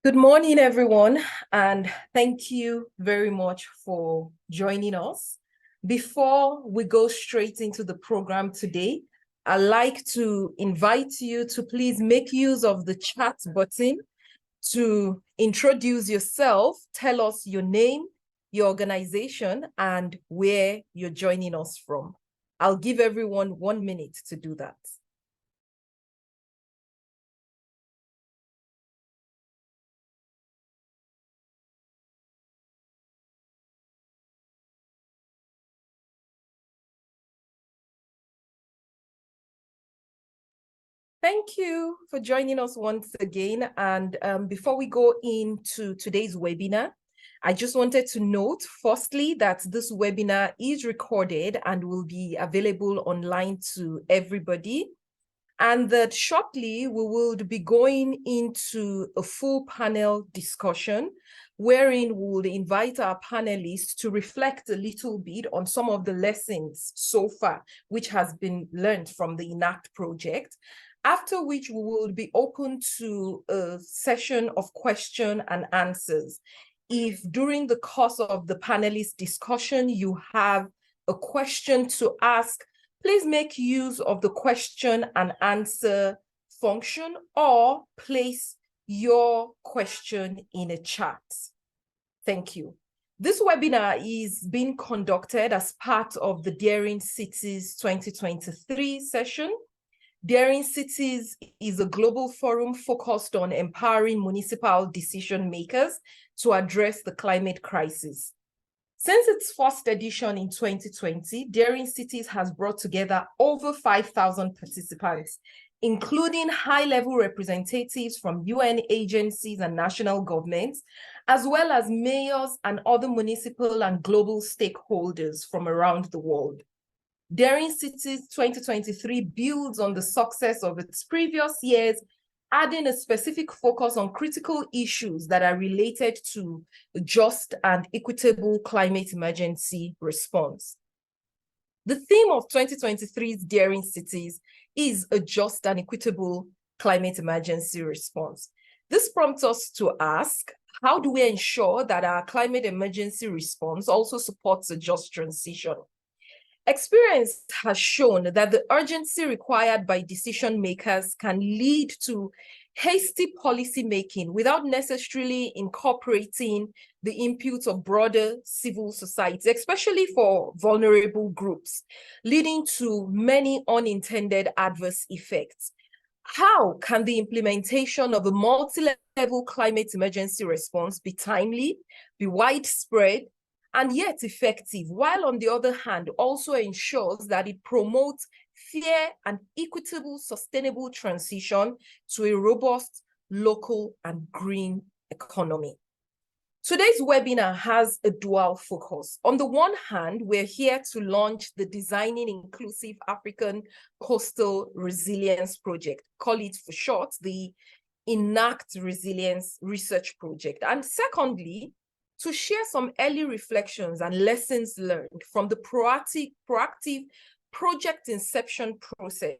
Good morning, everyone, and thank you very much for joining us. Before we go straight into the program today, I'd like to invite you to please make use of the chat button to introduce yourself, tell us your name, your organization, and where you're joining us from. I'll give everyone 1 minute to do that. Thank you for joining us once again. And before we go into today's webinar, I just wanted to note, firstly, that this webinar is recorded and will be available online to everybody. And that shortly we will be going into a full panel discussion wherein we will invite our panelists to reflect a little bit on some of the lessons so far, which has been learned from the INACCT project. After which we will be open to a session of question and answers. If during the course of the panelist discussion, you have a question to ask, please make use of the question and answer function or place your question in a chat. Thank you. This webinar is being conducted as part of the Daring Cities 2023 session. Daring Cities is a global forum focused on empowering municipal decision makers to address the climate crisis. Since its first edition in 2020, Daring Cities has brought together over 5,000 participants, including high-level representatives from UN agencies and national governments, as well as mayors and other municipal and global stakeholders from around the world. Daring Cities 2023 builds on the success of its previous years, adding a specific focus on critical issues that are related to a just and equitable climate emergency response. The theme of 2023's Daring Cities is a just and equitable climate emergency response. This prompts us to ask, how do we ensure that our climate emergency response also supports a just transition? Experience has shown that the urgency required by decision makers can lead to hasty policy making without necessarily incorporating the input of broader civil society, especially for vulnerable groups, leading to many unintended adverse effects. How can the implementation of a multi-level climate emergency response be timely, be widespread, and yet effective, while on the other hand also ensures that it promotes fair and equitable sustainable transition to a robust local and green economy? Today's webinar has a dual focus. On the one hand, we're here to launch the Designing Inclusive African Coastal Resilience Project, call it for short, the INACCT Resilience Research Project. And secondly, to share some early reflections and lessons learned from the proactive project inception process,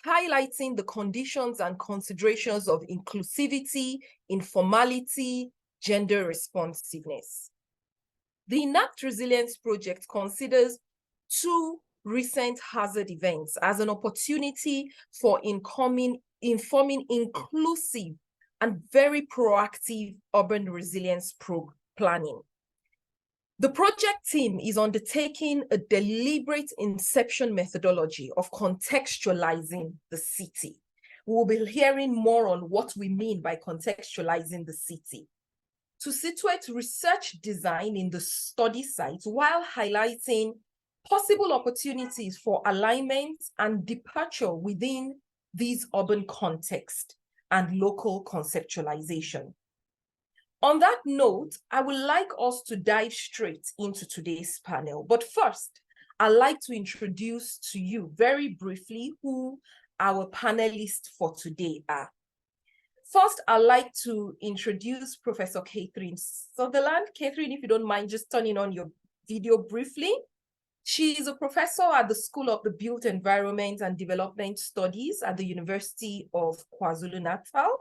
highlighting the conditions and considerations of inclusivity, informality, gender responsiveness. The INACCT Resilience Project considers two recent hazard events as an opportunity for informing inclusive and very proactive urban resilience planning. The project team is undertaking a deliberate inception methodology of contextualizing the city. We will be hearing more on what we mean by contextualizing the city, to situate research design in the study site while highlighting possible opportunities for alignment and departure within these urban context and local conceptualization. On that note, I would like us to dive straight into today's panel. But first, I'd like to introduce to you very briefly who our panelists for today are. First, I'd like to introduce Professor Catherine Sutherland. Catherine, if you don't mind just turning on your video briefly. She is a professor at the School of the Built Environment and Development Studies at the University of KwaZulu-Natal.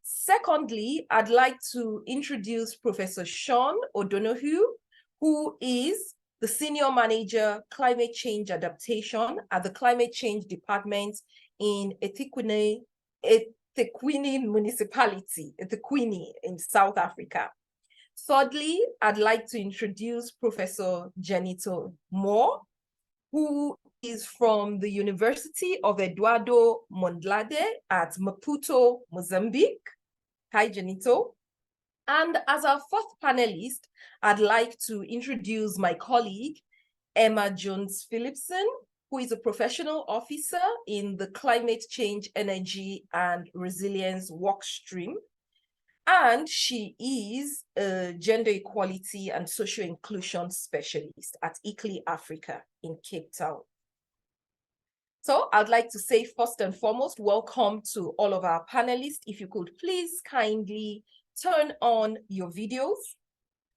Secondly, I'd like to introduce Professor Sean O'Donoghue, who is the Senior Manager, Climate Change Adaptation at the Climate Change Department in eThekwini Municipality, eThekwini in South Africa. Thirdly, I'd like to introduce Professor Janito Moore, who is from the University of Eduardo Mondlane at Maputo, Mozambique. Hi, Janito. And as our fourth panelist, I'd like to introduce my colleague, Emma Jones-Philipson, who is a professional officer in the Climate Change, Energy and Resilience workstream. And she is a gender equality and social inclusion specialist at ICLEI Africa in Cape Town. So I'd like to say first and foremost, welcome to all of our panelists. If you could please kindly turn on your videos.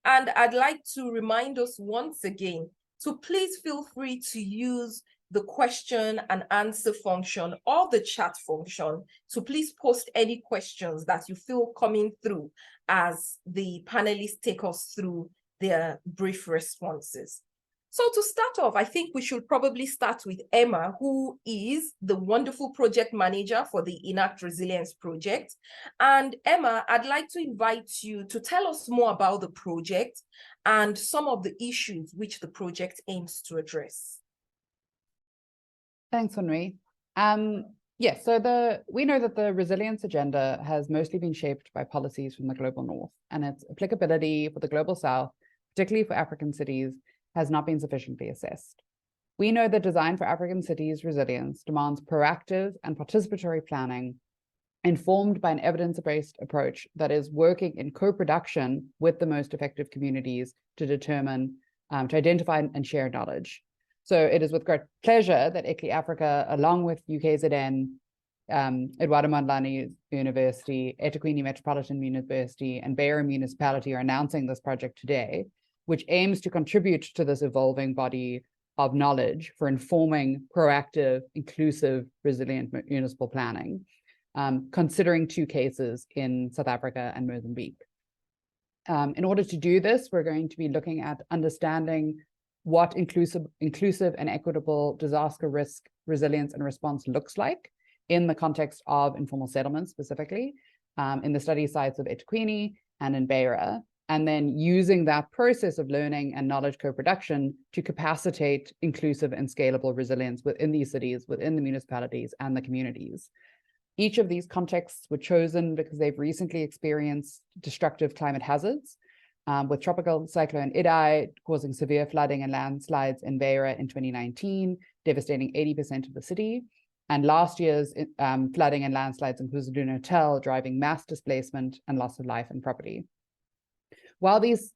And I'd like to remind us once again to please feel free to use the question and answer function or the chat function to please post any questions that you feel coming through as the panelists take us through their brief responses. So to start off, I think we should probably start with Emma, who is the wonderful project manager for the INACCT Resilience project. And Emma, I'd like to invite you to tell us more about the project and some of the issues which the project aims to address. Thanks, Henry. Yes, so we know that the resilience agenda has mostly been shaped by policies from the global north, and its applicability for the global south, particularly for African cities, has not been sufficiently assessed. We know that design for African cities resilience demands proactive and participatory planning informed by an evidence-based approach that is working in co-production with the most effective communities to determine, to identify and share knowledge. So it is with great pleasure that ICLEI Africa, along with UKZN, Eduardo Mondlane University, eThekwini Metropolitan University, and Beira Municipality are announcing this project today, which aims to contribute to this evolving body of knowledge for informing proactive, inclusive, resilient municipal planning, considering two cases in South Africa and Mozambique. In order to do this, we're going to be looking at understanding what inclusive and equitable disaster risk resilience and response looks like in the context of informal settlements, specifically in the study sites of eThekwini and in Beira, and then using that process of learning and knowledge co-production to capacitate inclusive and scalable resilience within these cities, within the municipalities and the communities. Each of these contexts were chosen because they've recently experienced destructive climate hazards, with tropical cyclone Idai causing severe flooding and landslides in Beira in 2019, devastating 80% of the city, and last year's flooding and landslides in KwaZulu-Natal driving mass displacement and loss of life and property. While these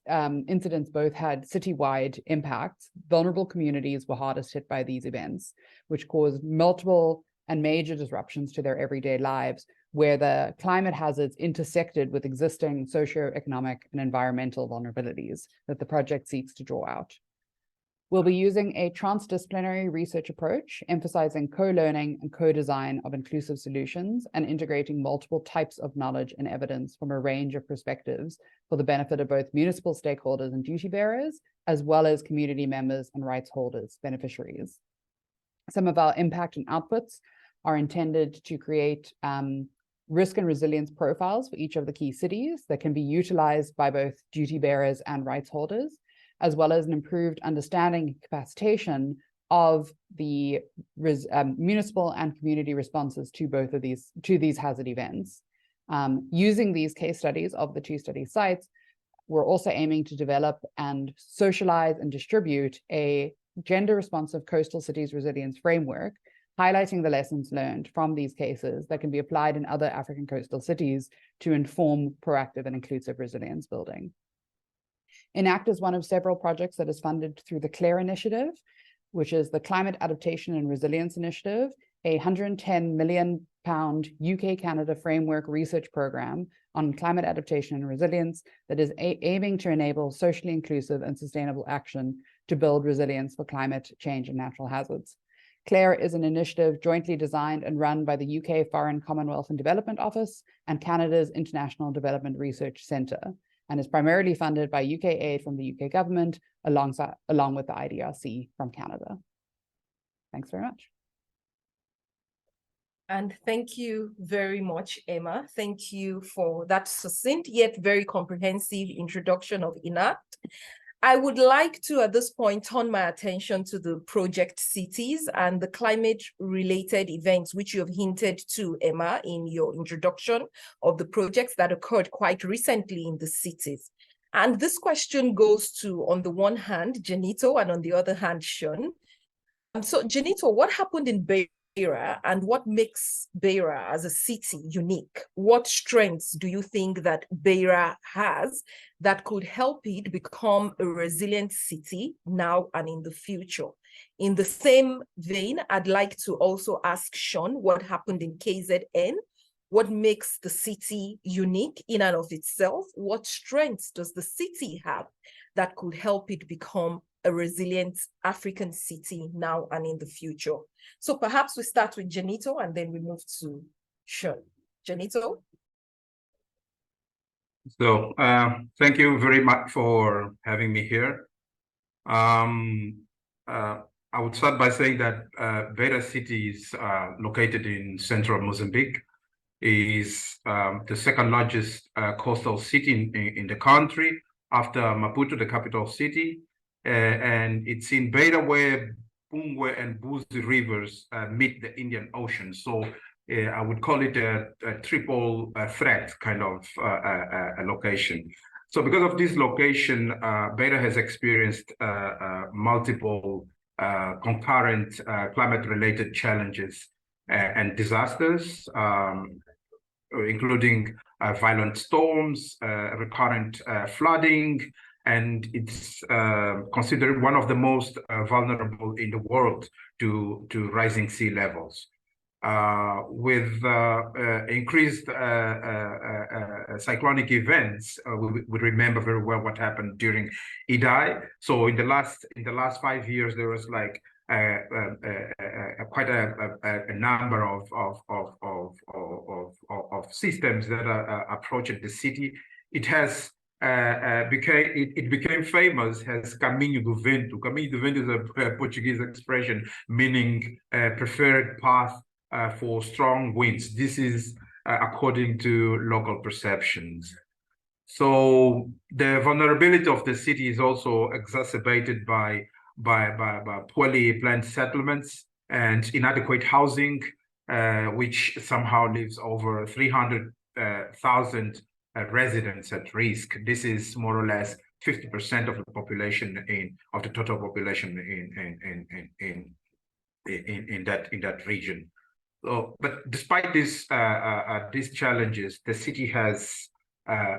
incidents both had citywide impacts, vulnerable communities were hardest hit by these events, which caused multiple and major disruptions to their everyday lives, where the climate hazards intersected with existing socioeconomic and environmental vulnerabilities that the project seeks to draw out. We'll be using a transdisciplinary research approach, emphasizing co-learning and co-design of inclusive solutions and integrating multiple types of knowledge and evidence from a range of perspectives for the benefit of both municipal stakeholders and duty bearers, as well as community members and rights holders, beneficiaries. Some of our impact and outputs are intended to create risk and resilience profiles for each of the key cities that can be utilized by both duty bearers and rights holders, as well as an improved understanding and capacitation of the municipal and community responses to both of these hazard events. Using these case studies of the two study sites, we're also aiming to develop and socialize and distribute a gender responsive coastal cities resilience framework, highlighting the lessons learned from these cases that can be applied in other African coastal cities to inform proactive and inclusive resilience building. INACCT is one of several projects that is funded through the CLARE initiative, which is the Climate Adaptation and Resilience Initiative, a £110 million UK-Canada framework research program on climate adaptation and resilience that is aiming to enable socially inclusive and sustainable action to build resilience for climate change and natural hazards. CLARE is an initiative jointly designed and run by the UK Foreign, Commonwealth and Development Office and Canada's International Development Research Centre, and is primarily funded by UK aid from the UK government along with the IDRC from Canada. Thanks very much. And thank you very much, Emma. Thank you for that succinct yet very comprehensive introduction of INACCT. I would like to, at this point, turn my attention to the project cities and the climate-related events, which you have hinted to, Emma, in your introduction of the projects that occurred quite recently in the cities. And this question goes to, on the one hand, Janito, and on the other hand, Sean. So, Janito, what happened in Beira and what makes Beira as a city unique? What strengths do you think that Beira has that could help it become a resilient city now and in the future? In the same vein, I'd like to also ask Sean what happened in KZN. What makes the city unique in and of itself? What strengths does the city have that could help it become a resilient African city now and in the future? So perhaps we start with Janito and then we move to Sean. Janito? So thank you very much for having me here. I would start by saying that Beira City is located in central Mozambique, is the second largest coastal city in the country after Maputo, the capital city. And it's in Beira where Pungwe and Buzi rivers meet the Indian Ocean. So I would call it a triple threat kind of a location. So because of this location, Beira has experienced multiple concurrent climate-related challenges and disasters, including violent storms, recurrent flooding, and it's considered one of the most vulnerable in the world to rising sea levels. With increased cyclonic events, we remember very well what happened during Idai. So in the last 5 years, there was like quite a number of systems that approached the city. It has became famous as Caminho do Vento. Caminho do Vento is a Portuguese expression meaning preferred path for strong winds. This is according to local perceptions. So the vulnerability of the city is also exacerbated by poorly planned settlements and inadequate housing, which somehow leaves over 300,000 residents at risk. This is more or less 50% of the population of the total population in that region. So, but despite these challenges, the city has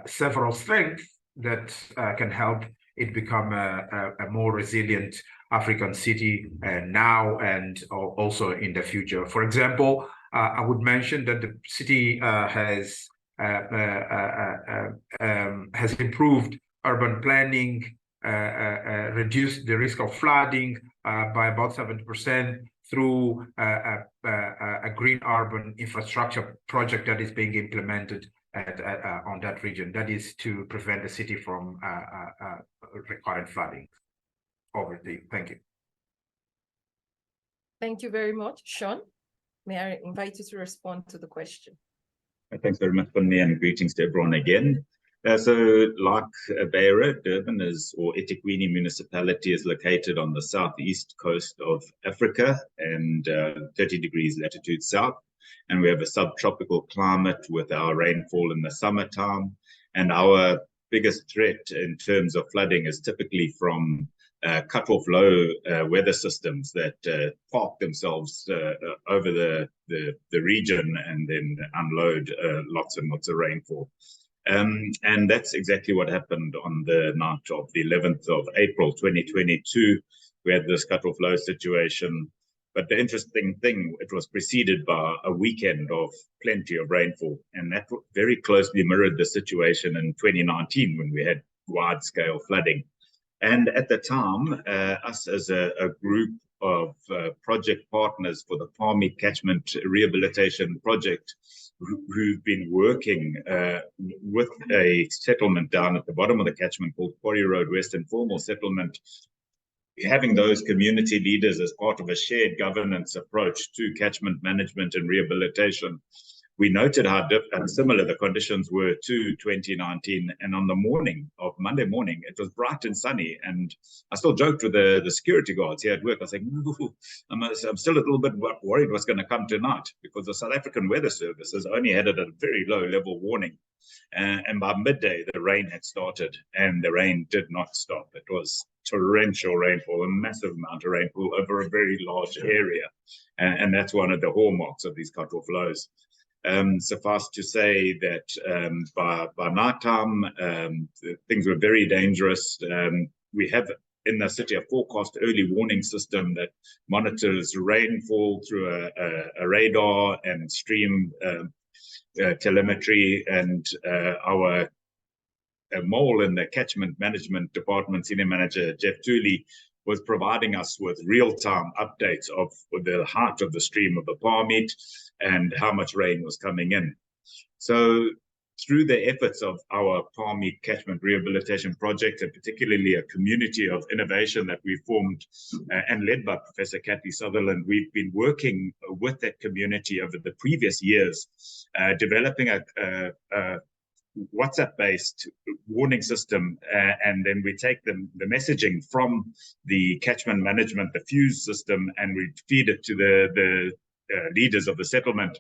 several strengths that can help it become a more resilient African city now and also in the future. For example, I would mention that the city has improved urban planning, reduced the risk of flooding by about 70% through a green urban infrastructure project that is being implemented on that region. That is to prevent the city from recurrent flooding. Over to you. Thank you. Thank you very much. Sean, may I invite you to respond to the question? Thanks very much, Bonnie, and greetings to everyone again. So like Beira, Durban or eThekwini municipality is located on the southeast coast of Africa and 30 degrees latitude south. And we have a subtropical climate with our rainfall in the summertime. And our biggest threat in terms of flooding is typically from cut-off low weather systems that park themselves over the region and then unload lots and lots of rainfall. And that's exactly what happened on the night of the 11th of April, 2022. We had this cut-off low situation. But the interesting thing, it was preceded by a weekend of plenty of rainfall. And that very closely mirrored the situation in 2019 when we had wide-scale flooding. And at the time, us as a group of project partners for the Palmy Catchment Rehabilitation Project who've been working with a settlement down at the bottom of the catchment called Quarry Road West Informal Settlement, having those community leaders as part of a shared governance approach to catchment management and rehabilitation. We noted how similar the conditions were to 2019, and on the morning of Monday morning, it was bright and sunny, and I still joked with the security guards here at work. I was like, I'm still a little bit worried what's going to come tonight, because the South African Weather Service has only had it at a very low level warning, and by midday the rain had started, and the rain did not stop. It was torrential rainfall, a massive amount of rainfall over a very large area, and that's one of the hallmarks of these coastal flows. Suffice to say that by night time, things were very dangerous. We have in the city a forecast early warning system that monitors rainfall through a radar and stream telemetry, and our mole in the catchment management department, senior manager Jeff Tooley, was providing us with real-time updates of the height of the stream of the Palmy and how much rain was coming in. So through the efforts of our Palmy Catchment Rehabilitation Project, and particularly a community of innovation that we formed and led by Professor Kathy Sutherland, we've been working with that community over the previous years, developing a WhatsApp-based warning system, and then we take the messaging from the catchment management, the fuse system, and we feed it to the leaders of the settlement.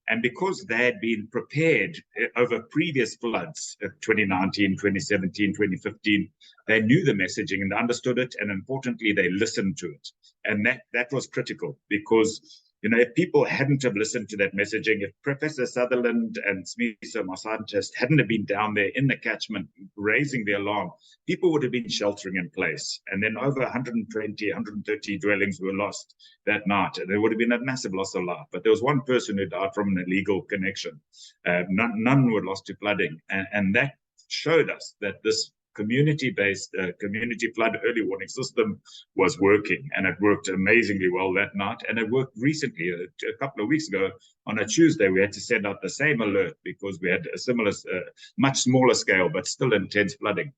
And because they had been prepared over previous floods, 2019, 2017, 2015, they knew the messaging and understood it, and importantly, they listened to it. And that was critical, because if people hadn't have listened to that messaging, if Professor Sutherland and Smiso, my scientist, hadn't have been down there in the catchment raising the alarm, people would have been sheltering in place. And then over 120, 130 dwellings were lost that night. There would have been a massive loss of life. But there was one person who died from an illegal connection. None were lost to flooding. And that showed us that this community-based community flood early warning system was working, and it worked amazingly well that night. And it worked recently, a couple of weeks ago, on a Tuesday. We had to send out the same alert because we had a similar, much smaller scale, but still intense flooding.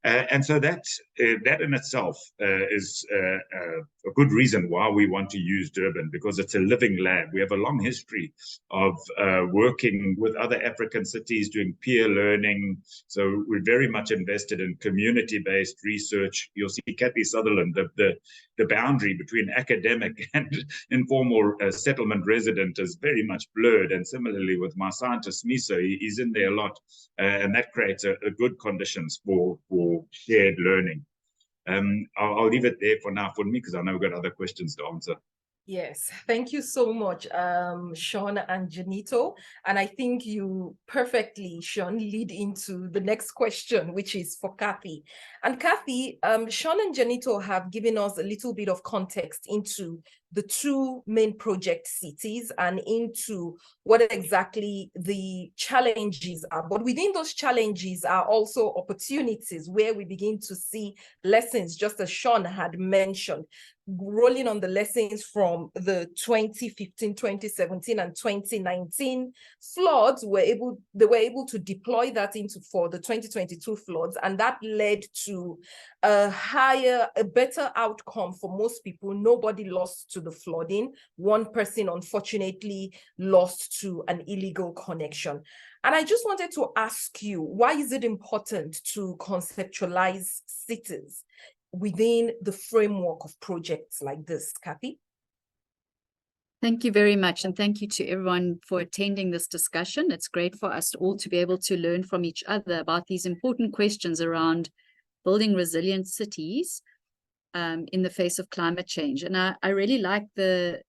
And so that in itself is a good reason why we want to use Durban, because it's a living lab. We have a long history of working with other African cities, doing peer learning. So we're very much invested in community-based research. You'll see Kathy Sutherland, the boundary between academic and informal settlement resident is very much blurred. And similarly with my scientist, Smiso, he's in there a lot. And that creates a good conditions for shared learning. I'll leave it there for now for me, because I know we've got other questions to answer. Yes, thank you so much, Sean and Janito. And I think you perfectly, Sean, lead into the next question, which is for Kathy. And Kathy, Sean and Janito have given us a little bit of context into the two main project cities and into what exactly the challenges are. But within those challenges are also opportunities where we begin to see lessons, just as Sean had mentioned, rolling on the lessons from the 2015, 2017, and 2019 floods. They were able to deploy that for the 2022 floods, and that led to a better outcome for most people. Nobody lost to the flooding. One person, unfortunately, lost to an illegal connection. And I just wanted to ask you, why is it important to conceptualize cities within the framework of projects like this, Kathy? Thank you very much. And thank you to everyone for attending this discussion. It's great for us all to be able to learn from each other about these important questions around building resilient cities in the face of climate change. And I really like the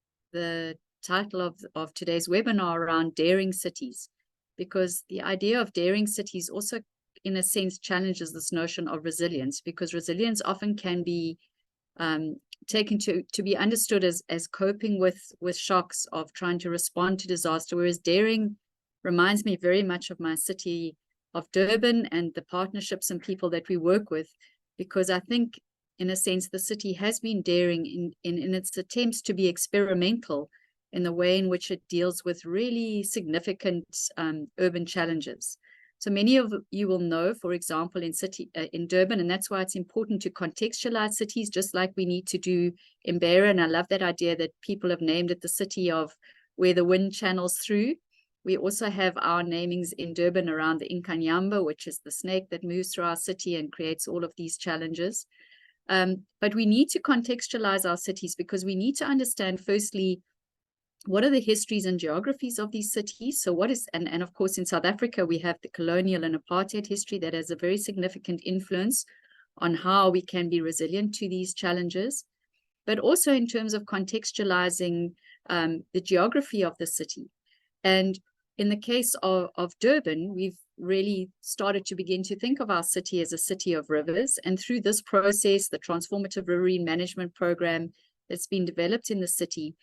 title of today's webinar around daring cities, because the idea of daring cities also, in a sense, challenges this notion of resilience, because resilience often can be taken to be understood as coping with shocks, of trying to respond to disaster, whereas daring reminds me very much of my city of Durban and the partnerships and people that we work with, because I think in a sense, the city has been daring in its attempts to be experimental in the way in which it deals with really significant urban challenges. So many of you will know, for example, in Durban, and that's why it's important to contextualize cities, just like we need to do in Beira. And I love that idea that people have named it the city of where the wind channels through. We also have our namings in Durban around the Inkanyamba, which is the snake that moves through our city and creates all of these challenges. But we need to contextualize our cities because we need to understand, firstly, what are the histories and geographies of these cities? So what is, and of course in South Africa, we have the colonial and apartheid history that has a very significant influence on how we can be resilient to these challenges, but also in terms of contextualizing the geography of the city. And in the case of Durban, we've really started to begin to think of our city as a city of rivers. And through this process, the transformative riverine management program that's been developed in the city,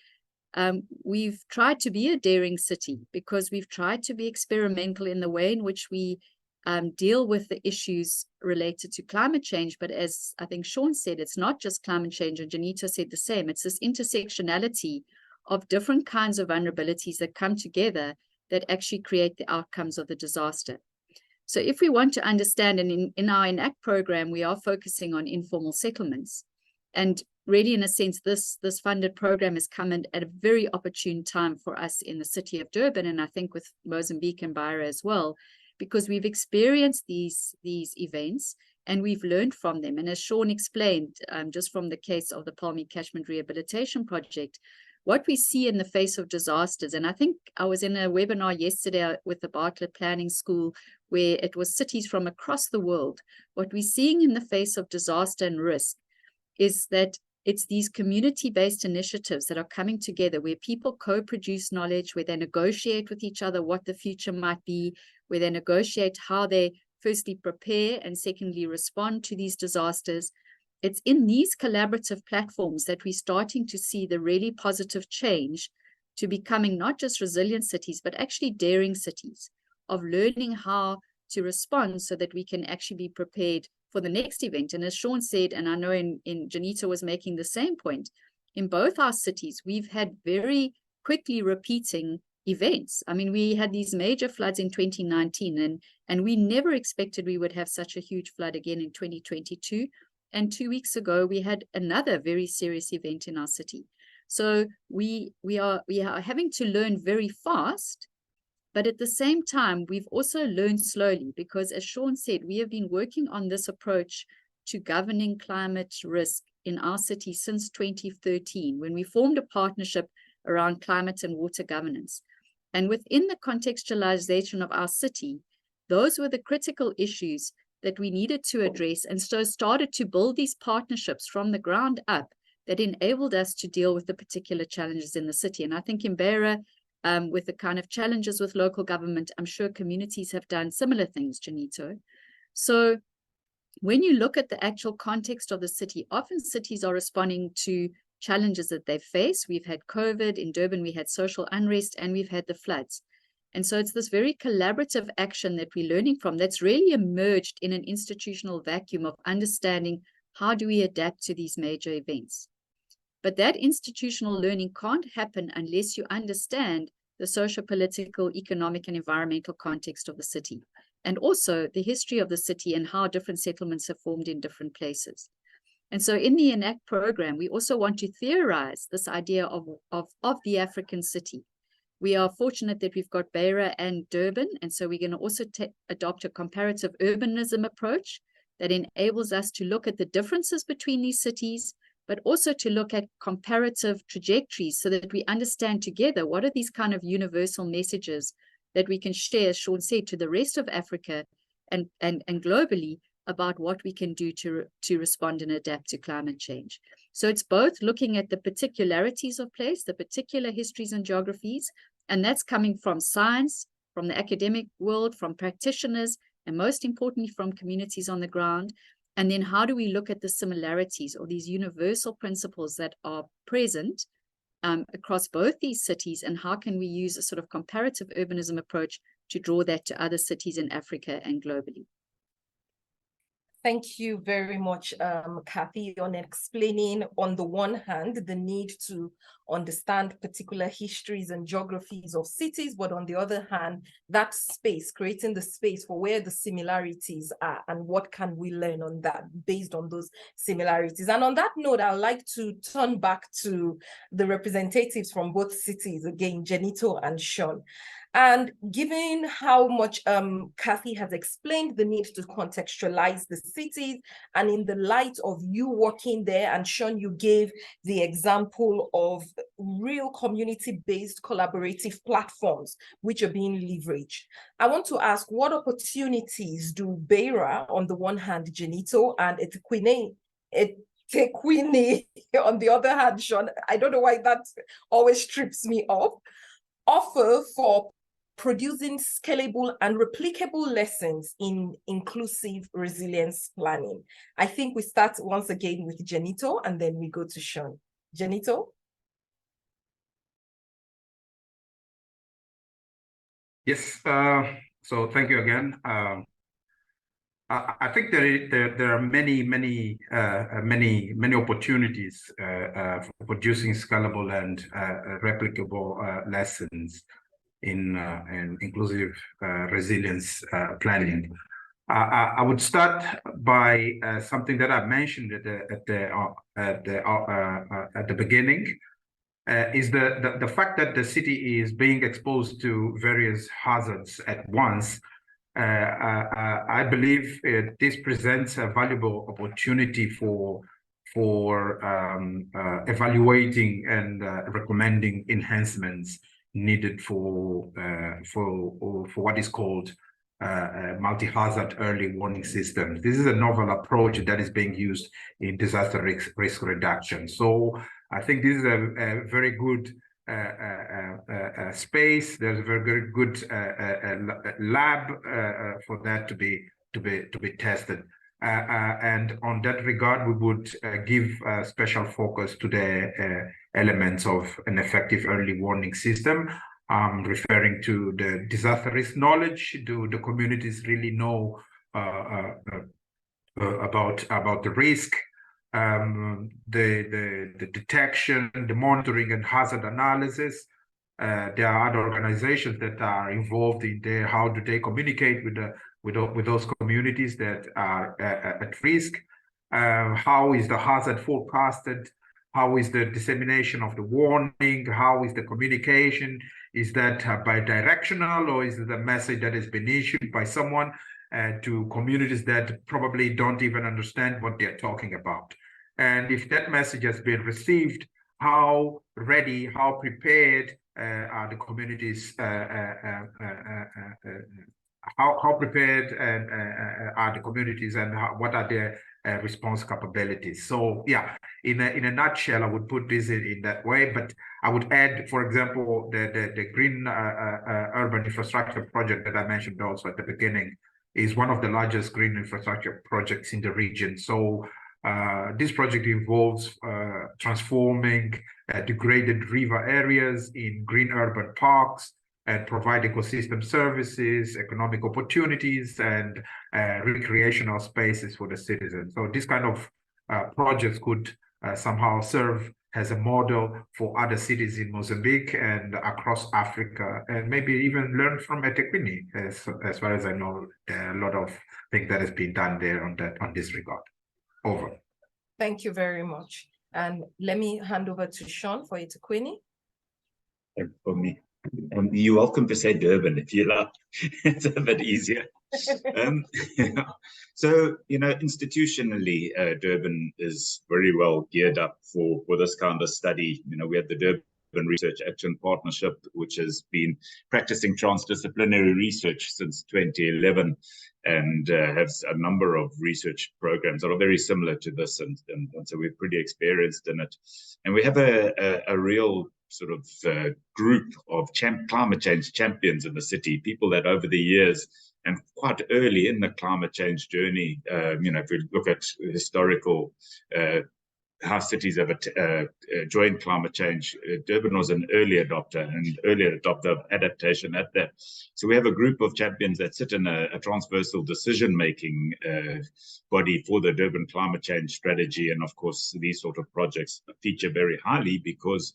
we've tried to be a daring city because we've tried to be experimental in the way in which we deal with the issues related to climate change. But as I think Sean said, it's not just climate change, and Janita said the same. It's this intersectionality of different kinds of vulnerabilities that come together that actually create the outcomes of the disaster. So if we want to understand, and in our INACCT program, we are focusing on informal settlements. And really, in a sense, this funded program has come in at a very opportune time for us in the city of Durban, and I think with Mozambique and Beira as well, because we've experienced these events and we've learned from them. And as Sean explained, just from the case of the Palmy Catchment Rehabilitation Project, what we see in the face of disasters, and I think I was in a webinar yesterday with the Bartlett Planning School where it was cities from across the world. What we're seeing in the face of disaster and risk is that it's these community-based initiatives that are coming together where people co-produce knowledge, where they negotiate with each other what the future might be, where they negotiate how they firstly prepare and secondly respond to these disasters. It's in these collaborative platforms that we're starting to see the really positive change to becoming not just resilient cities, but actually daring cities, of learning how to respond so that we can actually be prepared for the next event. And as Sean said, and I know in Janita was making the same point, in both our cities, we've had very quickly repeating events. I mean, we had these major floods in 2019, and we never expected we would have such a huge flood again in 2022. And 2 weeks ago, we had another very serious event in our city. So we are having to learn very fast, but at the same time, we've also learned slowly because, as Sean said, we have been working on this approach to governing climate risk in our city since 2013, when we formed a partnership around climate and water governance. And within the contextualization of our city, those were the critical issues that we needed to address, and so started to build these partnerships from the ground up that enabled us to deal with the particular challenges in the city. And I think in Beira, with the kind of challenges with local government, I'm sure communities have done similar things, Janito. So when you look at the actual context of the city, often cities are responding to challenges that they face. We've had COVID, in Durban we had social unrest, and we've had the floods. And so it's this very collaborative action that we're learning from that's really emerged in an institutional vacuum of understanding how do we adapt to these major events. But that institutional learning can't happen unless you understand the socio-political, economic, and environmental context of the city, and also the history of the city and how different settlements have formed in different places. And so in the INACCT program, we also want to theorize this idea of the African city. We are fortunate that we've got Beira and Durban, and so we're going to also adopt a comparative urbanism approach that enables us to look at the differences between these cities, but also to look at comparative trajectories so that we understand together what are these kind of universal messages that we can share, as Sean said, to the rest of Africa and globally about what we can do to respond and adapt to climate change. So it's both looking at the particularities of place, the particular histories and geographies, and that's coming from science, from the academic world, from practitioners, and most importantly, from communities on the ground. And then how do we look at the similarities or these universal principles that are present across both these cities, and how can we use a sort of comparative urbanism approach to draw that to other cities in Africa and globally? Thank you very much, Kathy, on explaining, on the one hand, the need to understand particular histories and geographies of cities, but on the other hand, that space, creating the space for where the similarities are and what can we learn on that based on those similarities. And on that note, I'd like to turn back to the representatives from both cities, again, Genito and Sean. And given how much Kathy has explained the need to contextualize the cities, and in the light of you working there, and Sean, you gave the example of real community-based collaborative platforms which are being leveraged. I want to ask, what opportunities do Beira, on the one hand, Genito, and eThekwini on the other hand, Sean, I don't know why that always trips me up, offer for producing scalable and replicable lessons in inclusive resilience planning? I think we start once again with Genito and then we go to Sean. Genito? Yes, so thank you again. I think there are many opportunities for producing scalable and replicable lessons in inclusive resilience planning. I would start by something that I mentioned at the beginning, is the fact that the city is being exposed to various hazards at once. I believe this presents a valuable opportunity for evaluating and recommending enhancements needed for what is called multi-hazard early warning systems. This is a novel approach that is being used in disaster risk reduction. So I think this is a very good space. There's a very good lab for that to be tested. And on that regard, we would give special focus to the elements of an effective early warning system, referring to the disaster risk knowledge. Do the communities really know about the risk, the detection, the monitoring and hazard analysis? There are other organizations that are involved in there. How do they communicate with those communities that are at risk? How is the hazard forecasted? How is the dissemination of the warning? How is the communication? Is that bidirectional, or is it a message that has been issued by someone to communities that probably don't even understand what they're talking about? And if that message has been received, how ready, how prepared are the communities? How prepared are the communities, and what are their response capabilities? So yeah, in a nutshell, I would put this in that way. But I would add, for example, the green urban infrastructure project that I mentioned also at the beginning is one of the largest green infrastructure projects in the region. So this project involves transforming degraded river areas in green urban parks and provide ecosystem services, economic opportunities, and recreational spaces for the citizens. So this kind of projects could somehow serve as a model for other cities in Mozambique and across Africa, and maybe even learn from eThekwini. As far as I know, there are a lot of things that has been done there on this regard. Over. Thank you very much. And let me hand over to Sean for eThekwini. For me. You're welcome to say Durban if you like. It's a bit easier. Yeah. So, institutionally, Durban is very well geared up for this kind of study. We have the Durban Research Action Partnership, which has been practicing transdisciplinary research since 2011, and has a number of research programs that are very similar to this, and so we're pretty experienced in it. And we have a real sort of group of climate change champions in the city, people that over the years and quite early in the climate change journey, if we look at historical how cities have joined climate change. Durban was an early adopter of adaptation at that. So we have a group of champions that sit in a transversal decision-making body for the Durban climate change strategy. And of course, these sort of projects feature very highly because,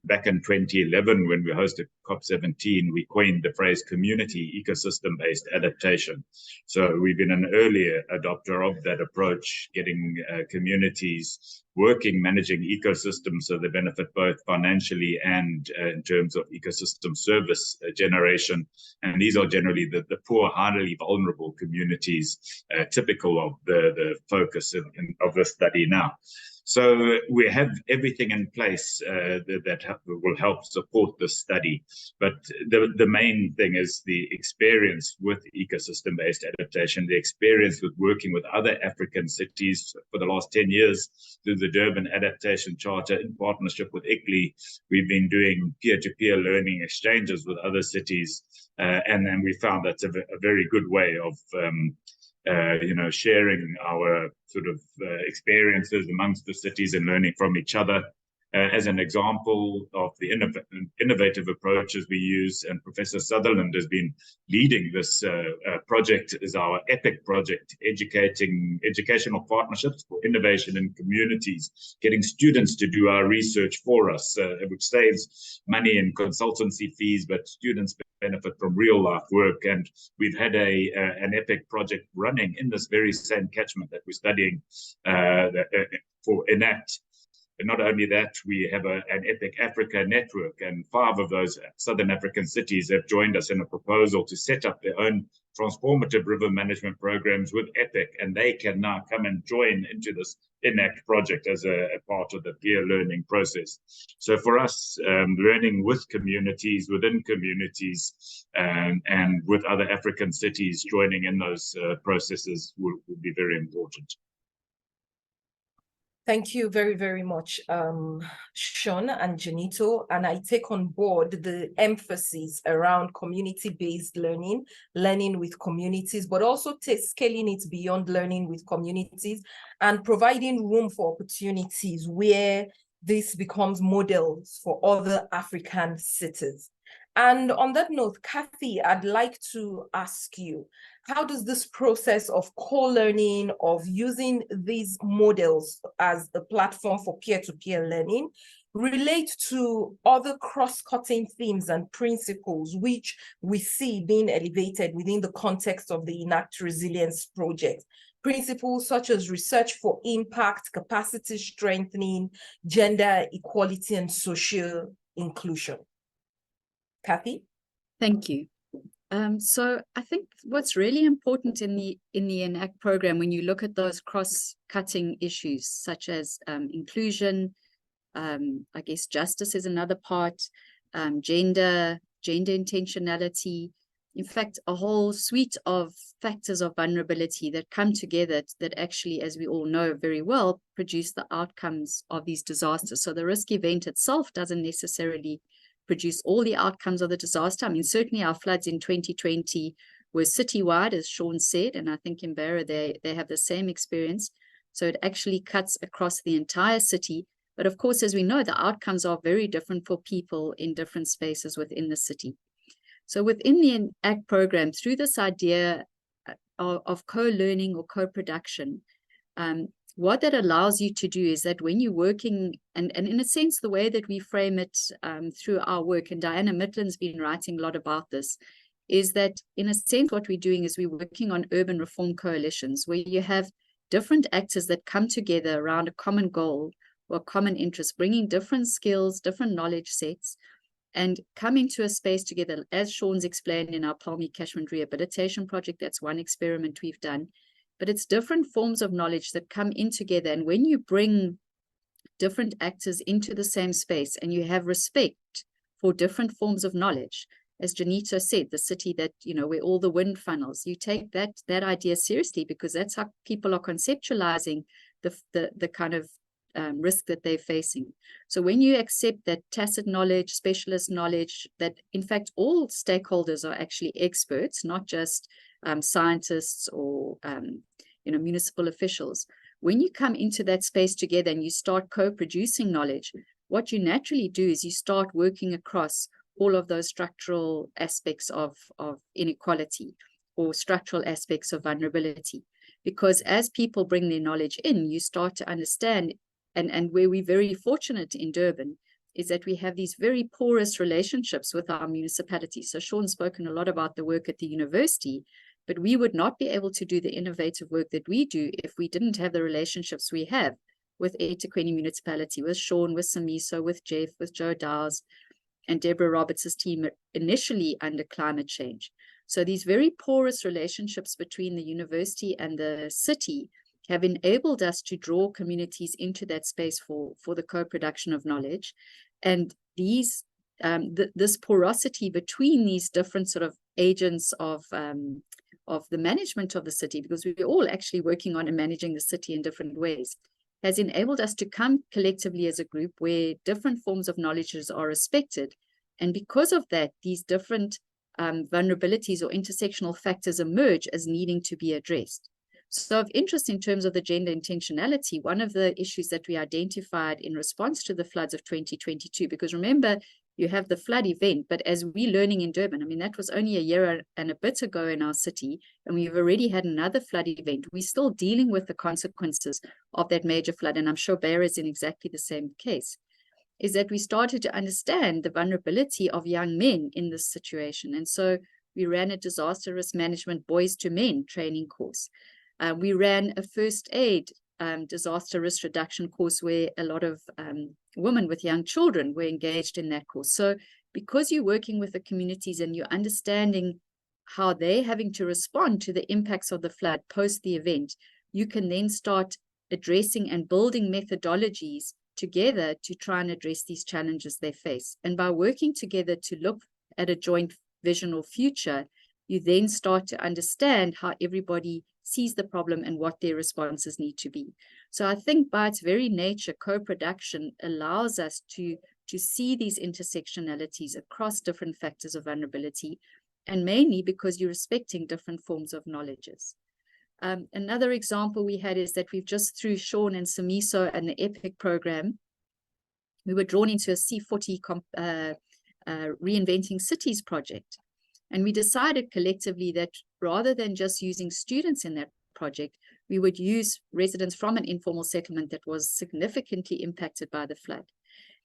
back in 2011, when we hosted COP17, we coined the phrase community ecosystem-based adaptation. So we've been an early adopter of that approach, getting communities working, managing ecosystems so they benefit both financially and in terms of ecosystem service generation. And these are generally the poor, highly vulnerable communities, typical of the focus of the study now. So we have everything in place that will help support the study. But the main thing is the experience with ecosystem-based adaptation, the experience with working with other African cities for the last 10 years through the Durban Adaptation Charter in partnership with ICLEI. We've been doing peer-to-peer learning exchanges with other cities. And then we found that's a very good way of sharing our sort of experiences amongst the cities and learning from each other. As an example of the innovative approaches we use, and Professor Sutherland has been leading this project, is our EPIC project, educational partnerships for innovation in communities, getting students to do our research for us, which saves money in consultancy fees, but students benefit from real life work. And we've had an EPIC project running in this very same catchment that we're studying for INACCT. And not only that, we have an EPIC Africa network, and 5 of those Southern African cities have joined us in a proposal to set up their own transformative river management programs with EPIC, and they can now come and join into this INACCT project as a part of the peer learning process. So for us, learning with communities, within communities, and with other African cities joining in those processes will be very important. Thank you very, very much, Sean and Janito. And I take on board the emphasis around community-based learning, learning with communities, but also scaling it beyond learning with communities and providing room for opportunities where this becomes models for other African cities. And on that note, Kathy, I'd like to ask you, how does this process of co-learning, of using these models as a platform for peer-to-peer learning, relate to other cross-cutting themes and principles which we see being elevated within the context of the INACCT Resilience project? Principles such as research for impact, capacity strengthening, gender equality, and social inclusion. Kathy? Thank you. So I think what's really important in the INACCT program, when you look at those cross-cutting issues such as inclusion, I guess justice is another part, gender intentionality, in fact, a whole suite of factors of vulnerability that come together that actually, as we all know very well, produce the outcomes of these disasters. So the risk event itself doesn't necessarily produce all the outcomes of the disaster. I mean, certainly our floods in 2020 were citywide, as Sean said, and I think in Beira they have the same experience. So it actually cuts across the entire city. But of course, as we know, the outcomes are very different for people in different spaces within the city. So within the INACCT program, through this idea of co-learning or co-production, what that allows you to do is that when you're working, and in a sense, the way that we frame it through our work, and Diana Mitlin's been writing a lot about this, is that in a sense, what we're doing is we're working on urban reform coalitions where you have different actors that come together around a common goal or common interest, bringing different skills, different knowledge sets, and coming to a space together. As Sean's explained in our Palmy Catchment Rehabilitation Project, that's one experiment we've done. But it's different forms of knowledge that come in together. And when you bring different actors into the same space and you have respect for different forms of knowledge, as Janito said, the city that, where all the wind funnels, you take that idea seriously because that's how people are conceptualizing the kind of risk that they're facing. So when you accept that tacit knowledge, specialist knowledge, that in fact all stakeholders are actually experts, not just scientists or municipal officials. when you come into that space together and you start co-producing knowledge, what you naturally do is you start working across all of those structural aspects of inequality or structural aspects of vulnerability. Because as people bring their knowledge in, you start to understand, and where we're very fortunate in Durban, is that we have these very porous relationships with our municipality. So Sean's spoken a lot about the work at the university, but we would not be able to do the innovative work that we do if we didn't have the relationships we have with eThekwini Municipality, with Sean, with Samiso, with Jeff, with Joe Dowes, and Deborah Roberts' team initially under climate change. So these very porous relationships between the university and the city have enabled us to draw communities into that space for the co-production of knowledge. And these this porosity between these different sort of agents of the management of the city, because we're all actually working on and managing the city in different ways, has enabled us to come collectively as a group where different forms of knowledges are respected. And because of that, these different vulnerabilities or intersectional factors emerge as needing to be addressed. So of interest in terms of the gender intentionality, one of the issues that we identified in response to the floods of 2022, because remember, you have the flood event, but as we're learning in Durban, I mean, that was only a year and a bit ago in our city, and we've already had another flood event. We're still dealing with the consequences of that major flood, and I'm sure Beira is in exactly the same case, is that we started to understand the vulnerability of young men in this situation. And so we ran a disaster risk management boys to men training course. We ran a first aid disaster risk reduction course where a lot of women with young children were engaged in that course. So because you're working with the communities and you're understanding how they're having to respond to the impacts of the flood post the event, you can then start addressing and building methodologies together to try and address these challenges they face. And by working together to look at a joint vision or future, you then start to understand how everybody sees the problem and what their responses need to be. So I think by its very nature, co-production allows us to see these intersectionalities across different factors of vulnerability, and mainly because you're respecting different forms of knowledges. Another example we had is that we've just, through Sean and Samiso and the EPIC program, we were drawn into a C40 Reinventing Cities project. And we decided collectively that rather than just using students in that project, we would use residents from an informal settlement that was significantly impacted by the flood.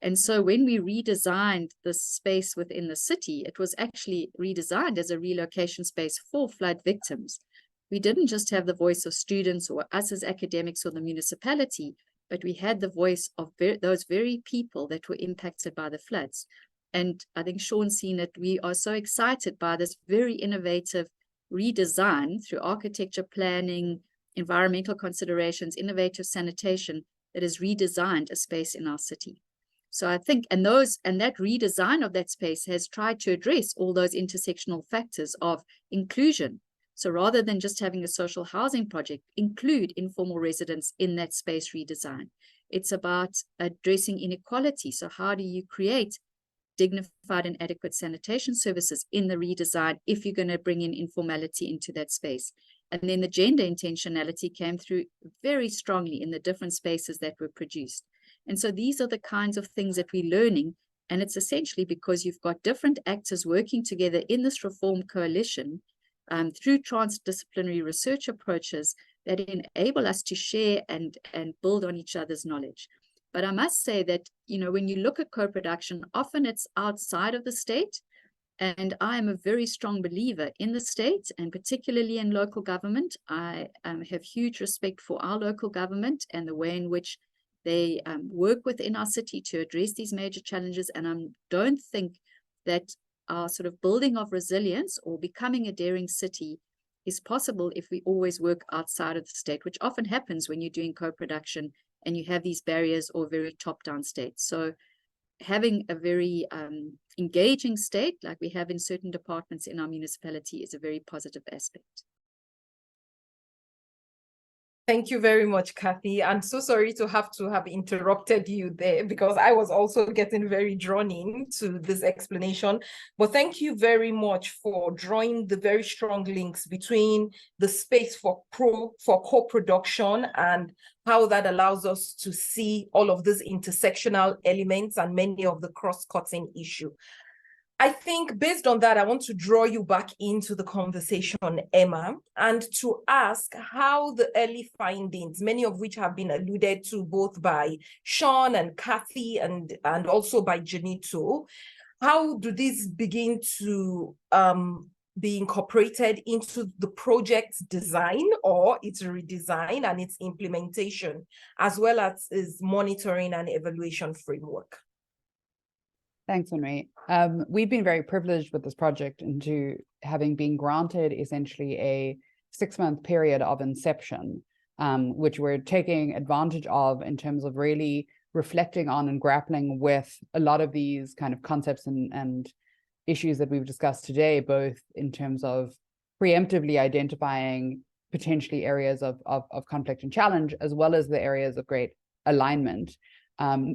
And so when we redesigned the space within the city, it was actually redesigned as a relocation space for flood victims. We didn't just have the voice of students or us as academics or the municipality, but we had the voice of those very people that were impacted by the floods. And I think Sean's seen it. We are so excited by this very innovative redesign through architecture, planning, environmental considerations, innovative sanitation that has redesigned a space in our city. So I think, and that redesign of that space has tried to address all those intersectional factors of inclusion. So rather than just having a social housing project, include informal residents in that space redesign. It's about addressing inequality. So how do you create dignified and adequate sanitation services in the redesign if you're going to bring in informality into that space? And then the gender intentionality came through very strongly in the different spaces that were produced. And so these are the kinds of things that we're learning. And it's essentially because you've got different actors working together in this reform coalition through transdisciplinary research approaches that enable us to share and build on each other's knowledge. But I must say that, you know, when you look at co-production, often it's outside of the state. And I am a very strong believer in the state and particularly in local government. I have huge respect for our local government and the way in which they work within our city to address these major challenges. And I don't think that our sort of building of resilience or becoming a daring city is possible if we always work outside of the state, which often happens when you're doing co-production and you have these barriers or very top-down states. So having a very engaging state like we have in certain departments in our municipality is a very positive aspect. Thank you very much, Kathy. I'm so sorry to have interrupted you there because I was also getting very drawn into this explanation. But thank you very much for drawing the very strong links between the space for co-production and how that allows us to see all of these intersectional elements and many of the cross-cutting issue. I think based on that, I want to draw you back into the conversation, Emma, and to ask how the early findings, many of which have been alluded to both by Sean and Kathy and also by Janito, how do these begin to be incorporated into the project's design or its redesign and its implementation, as well as its monitoring and evaluation framework? Thanks, Henry. We've been very privileged with this project into having been granted essentially a 6-month period of inception, which we're taking advantage of in terms of really reflecting on and grappling with a lot of these kind of concepts and issues that we've discussed today, both in terms of preemptively identifying potentially areas of conflict and challenge, as well as the areas of great alignment.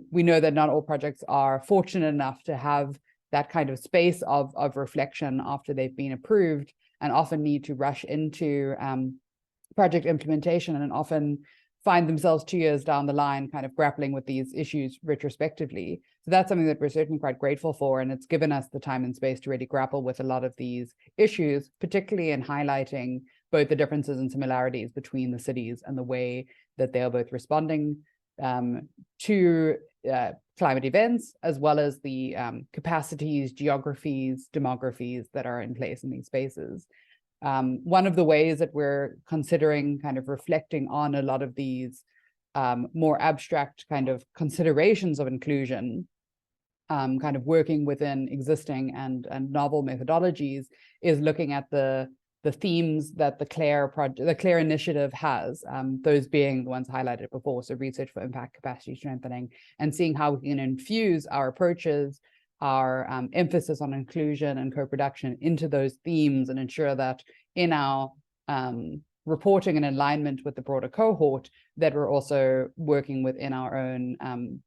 We know that not all projects are fortunate enough to have that kind of space of reflection after they've been approved, and often need to rush into project implementation and often find themselves 2 years down the line kind of grappling with these issues retrospectively. So that's something that we're certainly quite grateful for, and it's given us the time and space to really grapple with a lot of these issues, particularly in highlighting both the differences and similarities between the cities and the way that they are both responding to climate events, as well as the capacities, geographies, demographies that are in place in these spaces. One of the ways that we're considering kind of reflecting on a lot of these more abstract kind of considerations of inclusion, kind of working within existing and novel methodologies, is looking at the themes that the CLARE initiative has, those being the ones highlighted before, so research for impact, capacity strengthening, and seeing how we can infuse our approaches, our emphasis on inclusion and co-production into those themes, and ensure that in our reporting and alignment with the broader cohort, that we're also working within our own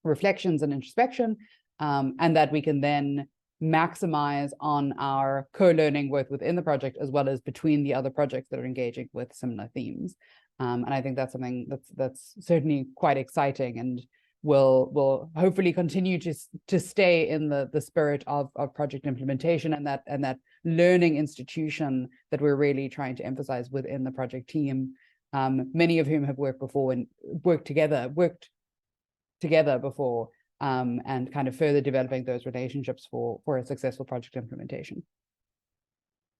reflections and introspection, and that we can then maximize on our co-learning both within the project as well as between the other projects that are engaging with similar themes. And I think that's something that's certainly quite exciting, and will hopefully continue to stay in the spirit of project implementation and that learning institution that we're really trying to emphasize within the project team, many of whom have worked before and worked together before, and kind of further developing those relationships for a successful project implementation.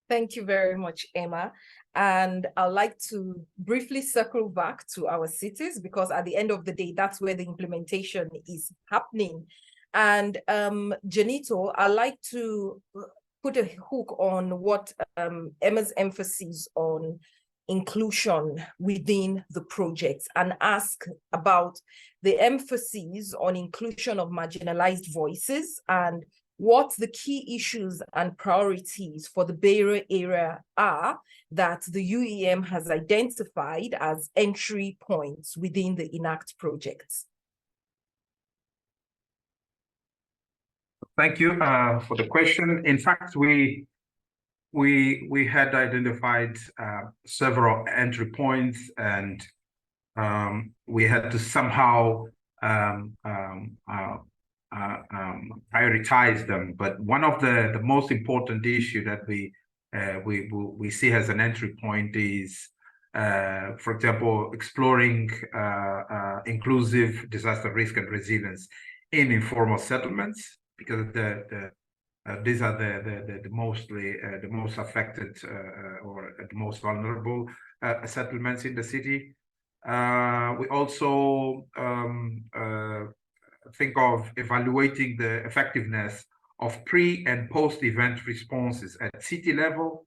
Thank you very much, Emma. And I'd like to briefly circle back to our cities, because at the end of the day, that's where the implementation is happening. And Janito, I'd like to put a hook on what Emma's emphasis on inclusion within the project, and ask about the emphasis on inclusion of marginalized voices and what the key issues and priorities for the Beira area are that the UEM has identified as entry points within the INACCT project. Thank you for the question. In fact, we had identified several entry points, and we had to somehow prioritize them. But one of the most important issue that we see as an entry point is, for example, exploring inclusive disaster risk and resilience in informal settlements, because these are the most affected or the most vulnerable settlements in the city. We also think of evaluating the effectiveness of pre and post-event responses at city level,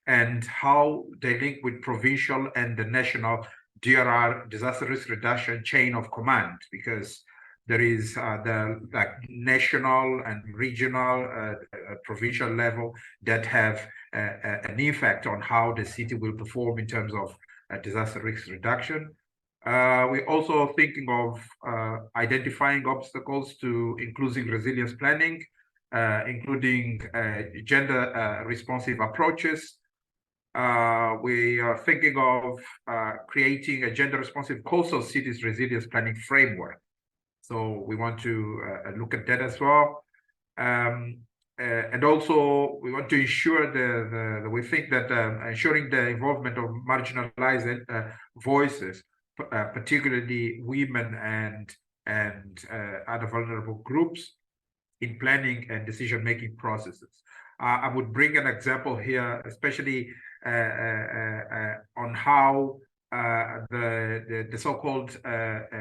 and how they link with provincial and the national DRR, disaster risk reduction chain of command, because there is the national and regional, provincial level that have an effect on how the city will perform in terms of disaster risk reduction. We're also thinking of identifying obstacles to inclusive resilience planning, including gender responsive approaches. We are thinking of creating a gender responsive coastal cities resilience planning framework. So we want to look at that as well. And also we want to ensure we think that ensuring the involvement of marginalized voices, particularly women and other vulnerable groups, in planning and decision-making processes. I would bring an example here, especially on how the so-called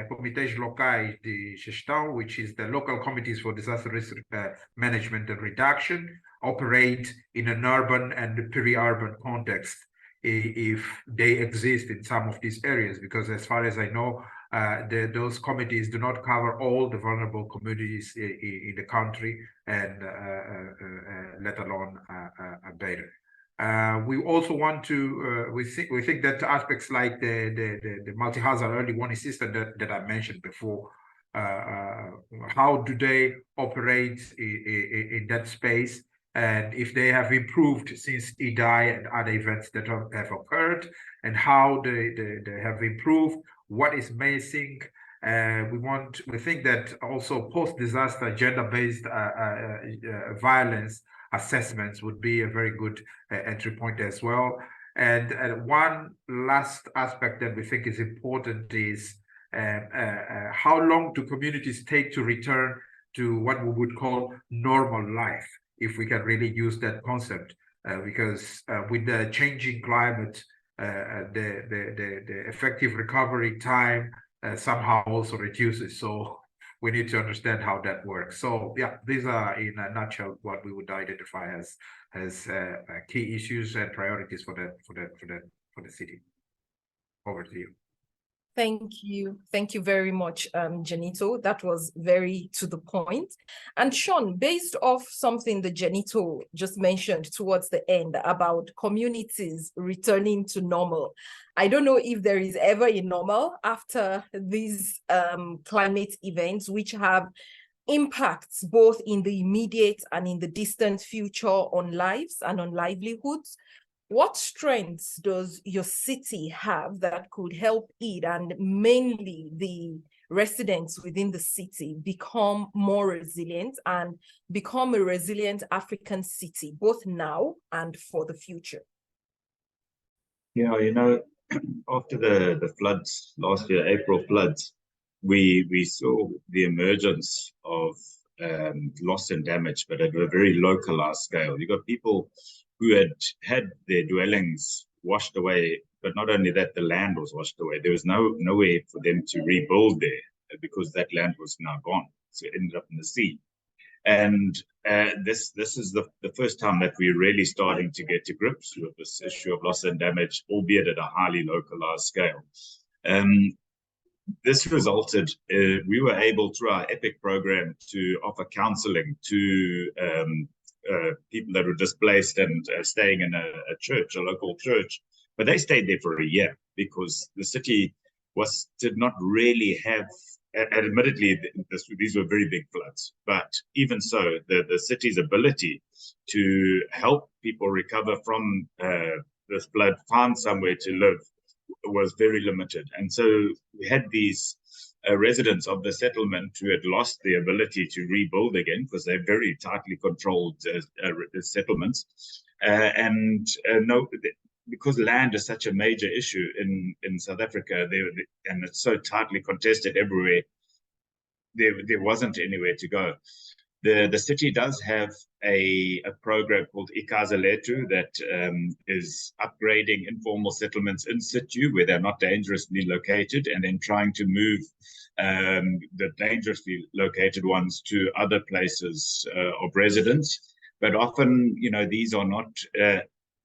comités locais de gestão, which is the local committees for disaster risk management and reduction, operate in an urban and peri-urban context, if they exist in some of these areas, because as far as I know, those committees do not cover all the vulnerable communities in the country, and let alone Beira. We also want to we think that aspects like the multi-hazard early warning system that I mentioned before, how do they operate in that space, and if they have improved since EDI and other events that have occurred, and how they have improved, what is missing. We think that also post-disaster gender-based violence assessments would be a very good entry point as well. And one last aspect that we think is important is how long do communities take to return to what we would call normal life, if we can really use that concept, because with the changing climate, the effective recovery time somehow also reduces. So we need to understand how that works. So yeah, these are in a nutshell what we would identify as key issues and priorities for the city. Over to you. Thank you very much, Janito. That was very to the point. And Sean, based off something that Janito just mentioned towards the end about communities returning to normal, I don't know if there is ever a normal after these climate events, which have impacts both in the immediate and in the distant future on lives and on livelihoods. What strengths does your city have that could help it, and mainly the residents within the city, become more resilient and become a resilient African city, both now and for the future? Yeah, you know, after the floods last year, April floods, we saw the emergence of loss and damage, but at a very localized scale. You got people who had their dwellings washed away, but not only that, the land was washed away. There was no way for them to rebuild there because that land was now gone. So it ended up in the sea. And this is the first time that we're really starting to get to grips with this issue of loss and damage, albeit at a highly localized scale. This resulted, we were able through our EPIC program to offer counseling to people that were displaced and staying in a church, a local church, but they stayed there for a year because the city did not really have, admittedly, these were very big floods, but even so, the city's ability to help people recover from this flood, find somewhere to live, was very limited. And so we had these residents of the settlement who had lost the ability to rebuild again because they're very tightly controlled settlements. Because land is such a major issue in South Africa, and it's so tightly contested everywhere, there wasn't anywhere to go. The city does have a program called ICLEI that is upgrading informal settlements in situ where they're not dangerously located, and then trying to move the dangerously located ones to other places of residence. But often, you know, these are not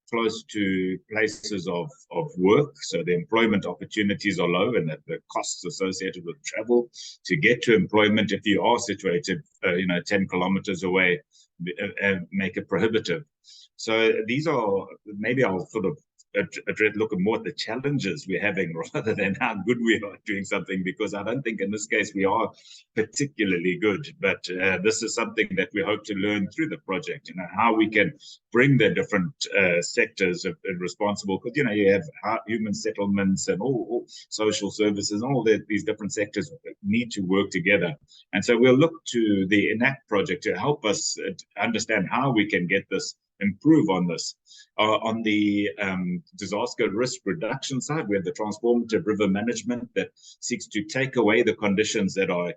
close to places of work, so the employment opportunities are low, and that the costs associated with travel to get to employment, if you are situated 10 kilometers away, make it prohibitive. So these are, maybe I'll sort of look more at the challenges we're having rather than how good we are doing something, because I don't think in this case we are particularly good. But this is something that we hope to learn through the project, how we can bring the different sectors responsible, because you have human settlements and all social services, and all these different sectors need to work together. And so we'll look to the INACCT project to help us understand how we can get this, improve on this. On the disaster risk reduction side, we have the transformative river management that seeks to take away the conditions that are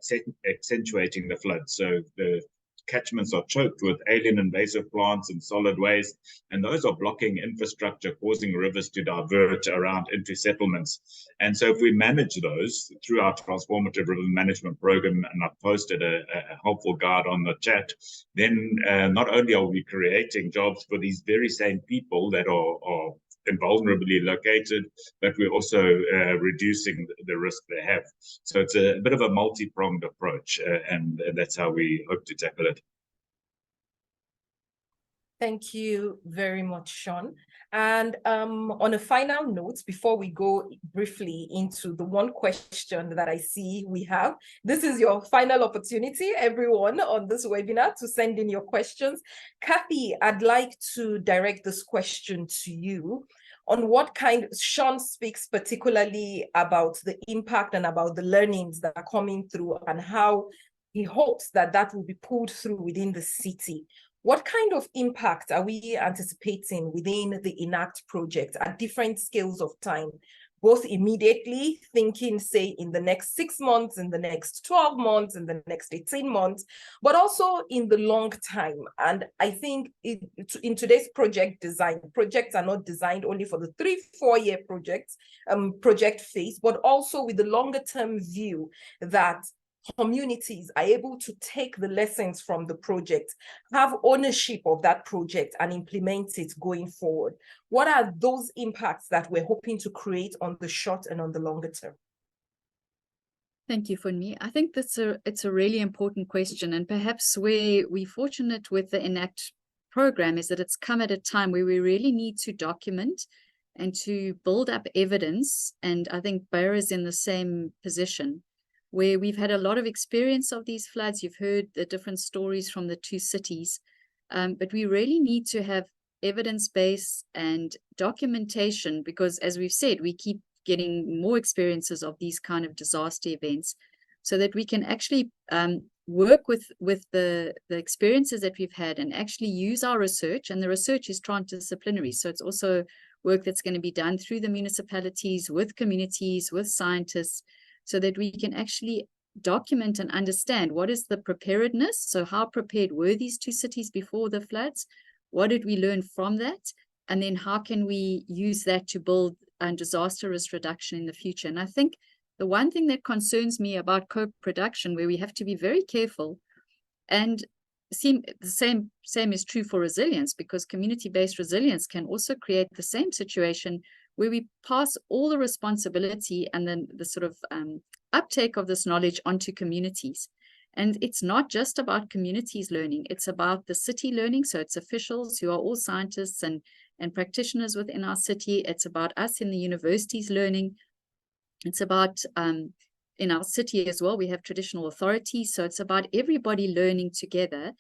accentuating the flood. So the catchments are choked with alien invasive plants and solid waste, and those are blocking infrastructure, causing rivers to divert around into settlements. And so if we manage those through our transformative river management program, and I've posted a helpful guide on the chat, then not only are we creating jobs for these very same people that are invulnerably located, but we're also reducing the risk they have. So it's a bit of a multi-pronged approach, and that's how we hope to tackle it. Thank you very much, Sean. And on a final note, before we go briefly into the one question that I see we have, this is your final opportunity, everyone on this webinar, to send in your questions. Kathy, I'd like to direct this question to you. On what kind, Sean speaks particularly about the impact and about the learnings that are coming through and how he hopes that that will be pulled through within the city. What kind of impact are we anticipating within the INACCT project at different scales of time, both immediately, thinking, say, in the next 6 months, in the next 12 months, in the next 18 months, but also in the long time? And I think in today's project design, projects are not designed only for the 3-4 year project phase, but also with the longer term view that communities are able to take the lessons from the project, have ownership of that project, and implement it going forward. What are those impacts that we're hoping to create on the short and on the longer term? Thank you, Funmi. I think it's a really important question, and perhaps where we're fortunate with the INACCT program is that it's come at a time where we really need to document and to build up evidence. And I think Beira is in the same position, where we've had a lot of experience of these floods. You've heard the different stories from the two cities, but we really need to have evidence-based and documentation, because as we've said, we keep getting more experiences of these kind of disaster events, so that we can actually work with the experiences that we've had and actually use our research. And the research is transdisciplinary, so it's also work that's going to be done through the municipalities, with communities, with scientists, so that we can actually document and understand what is the preparedness. So how prepared were these two cities before the floods? What did we learn from that? And then how can we use that to build disaster risk reduction in the future? And I think the one thing that concerns me about co-production, where we have to be very careful, and the same is true for resilience, because community-based resilience can also create the same situation where we pass all the responsibility and then the sort of uptake of this knowledge onto communities. And it's not just about communities learning, it's about the city learning. So it's officials who are all scientists and practitioners within our city. It's about us in the universities learning. It's about, in our city as well, we have traditional authorities. So it's about everybody learning together.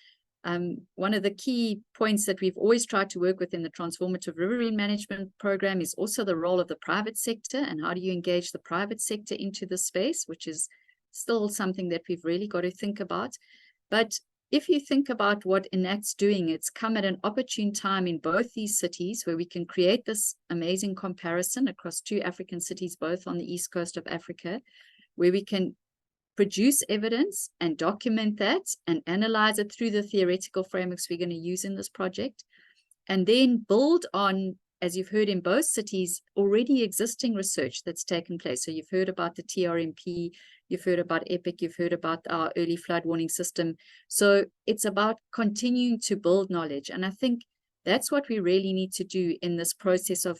One of the key points that we've always tried to work with in the transformative riverine management program is also the role of the private sector, and how do you engage the private sector into the space, which is still something that we've really got to think about. But if you think about what INACCT's doing, it's come at an opportune time in both these cities, where we can create this amazing comparison across two African cities, both on the east coast of Africa, where we can produce evidence and document that and analyze it through the theoretical frameworks we're going to use in this project, and then build on, as you've heard in both cities, already existing research that's taken place. So you've heard about the TRMP, you've heard about EPIC, you've heard about our early flood warning system. So it's about continuing to build knowledge. And I think that's what we really need to do in this process of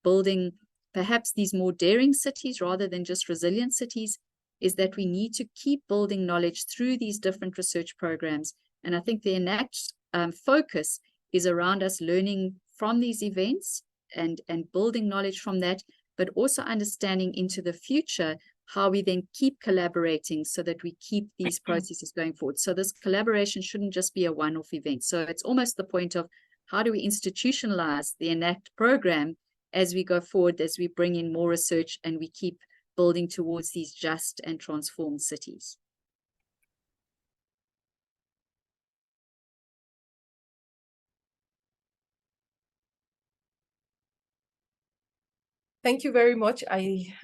building perhaps these more daring cities rather than just resilient cities, is that we need to keep building knowledge through these different research programs. And I think the INACCT focus is around us learning from these events and building knowledge from that, but also understanding into the future how we then keep collaborating so that we keep these processes going forward. So this collaboration shouldn't just be a one-off event. So it's almost the point of how do we institutionalize the INACCT program as we go forward, as we bring in more research and we keep building towards these just and transformed cities. Thank you very much. I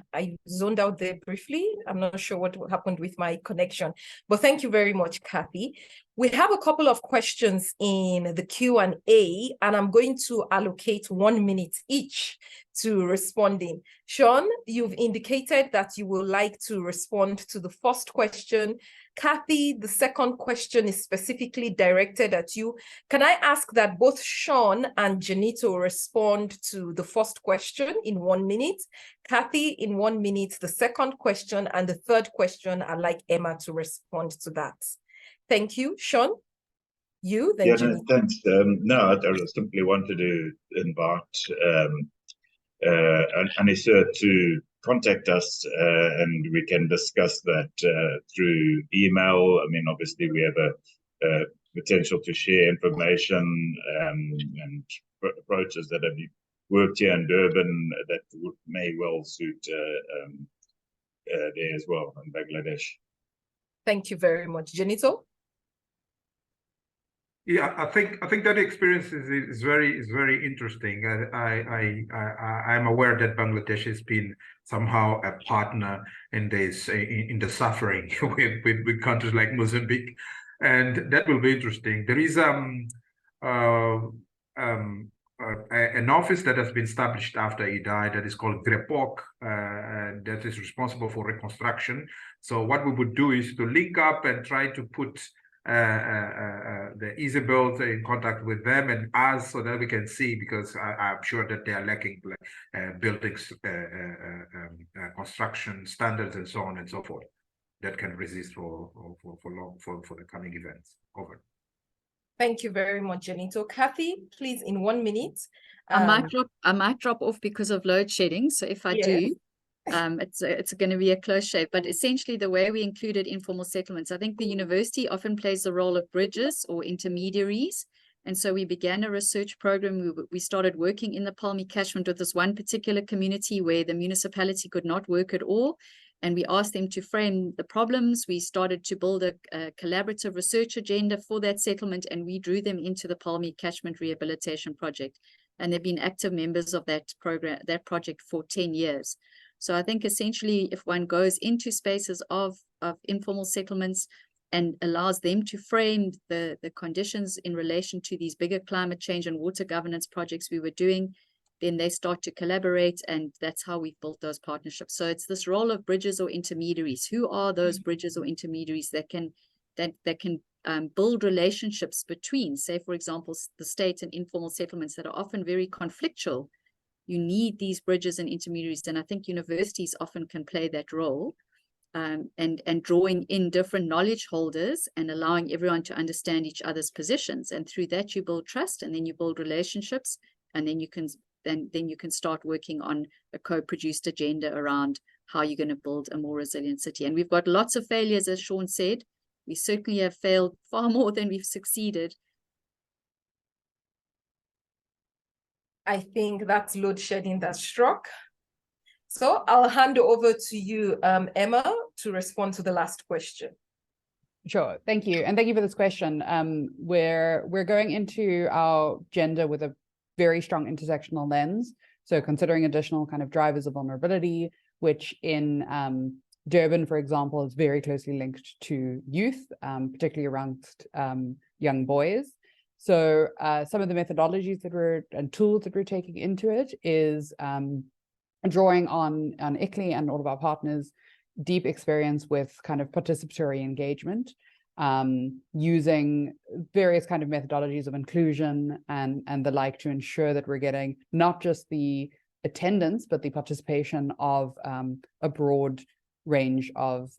zoned out there briefly. I'm not sure what happened with my connection, but thank you very much, Kathy. We have a couple of questions in the Q&A, and I'm going to allocate 1 minute each to responding. Sean, you've indicated that you would like to respond to the first question. Kathy, the second question is specifically directed at you. Can I ask that both Sean and Janito respond to the first question in 1 minute? Kathy, in 1 minute, the second question, and the third question, I'd like Emma to respond to that. Thank you. Sean, you, then Janito. Thanks. No, I simply wanted to invite Anissa to contact us, and we can discuss that through email. I mean, obviously, we have a potential to share information and approaches that have worked here in Durban that may well suit there as well in Bangladesh. Thank you very much. Janito? Yeah, I think that experience is very interesting. I'm aware that Bangladesh has been somehow a partner in this in the suffering with countries like Mozambique, and that will be interesting. There is an office that has been established after he died that is called GREPOC, that is responsible for reconstruction. So what we would do is to link up and try to put the Isabels in contact with them and us so that we can see, because I'm sure that they are lacking buildings, construction standards and so on and so forth that can resist for the coming events. Over. Thank you very much, Janito. Kathy, please, in 1 minute. I might drop off because of load shedding. So if I do, it's going to be a close shave. But essentially, the way we included informal settlements, I think the university often plays the role of bridges or intermediaries. And so we began a research program. We started working in the Palmy catchment with this one particular community where the municipality could not work at all. And we asked them to frame the problems. We started to build a collaborative research agenda for that settlement, and we drew them into the Palmy Catchment Rehabilitation Project. And they've been active members of that program, that project for 10 years. So I think essentially, if one goes into spaces of informal settlements and allows them to frame the conditions in relation to these bigger climate change and water governance projects we were doing, then they start to collaborate, and that's how we've built those partnerships. So it's this role of bridges or intermediaries. Who are those bridges or intermediaries that can build relationships between, say, for example, the state and informal settlements that are often very conflictual? You need these bridges and intermediaries, and I think universities often can play that role, and drawing in different knowledge holders and allowing everyone to understand each other's positions. And through that, you build trust, and then you build relationships, and then you can start working on a co-produced agenda around how you're going to build a more resilient city. And we've got lots of failures, as Sean said. We certainly have failed far more than we've succeeded. I think that's load shedding that struck. So I'll hand over to you, Emma, to respond to the last question. Sure, thank you. And thank you for this question. We're going into our agenda with a very strong intersectional lens. So considering additional kind of drivers of vulnerability, which in Durban, for example, is very closely linked to youth, particularly around young boys. So some of the methodologies and tools that we're taking into it is drawing on ICLEI and all of our partners' deep experience with kind of participatory engagement, using various kind of methodologies of inclusion and the like to ensure that we're getting not just the attendance, but the participation of a broad range of